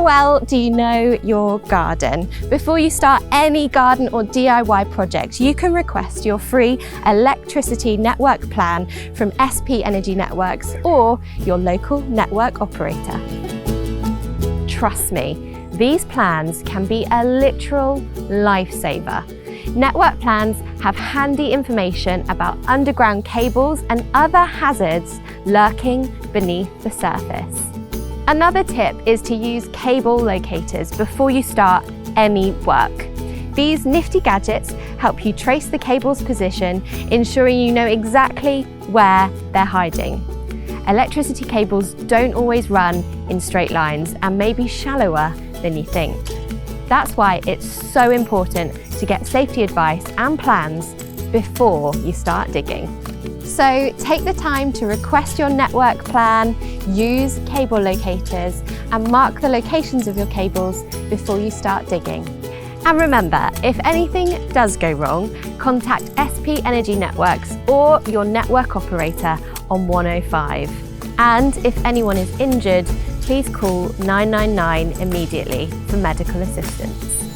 well do you know your garden? Before you start any garden or DIY project, you can request your free electricity network plan from SP Energy Networks or your local network operator. Trust me, these plans can be a literal lifesaver. Network plans have handy information about underground cables and other hazards lurking beneath the surface. Another tip is to use cable locators before you start any work. These nifty gadgets help you trace the cable's position, ensuring you know exactly where they're hiding. Electricity cables don't always run in straight lines and may be shallower than you think. That's why it's so important to get safety advice and plans before you start digging. So take the time to request your network plan, use cable locators, and mark the locations of your cables before you start digging. And remember, if anything does go wrong, contact SP Energy Networks or your network operator on 105. And if anyone is injured, please call 999 immediately for medical assistance.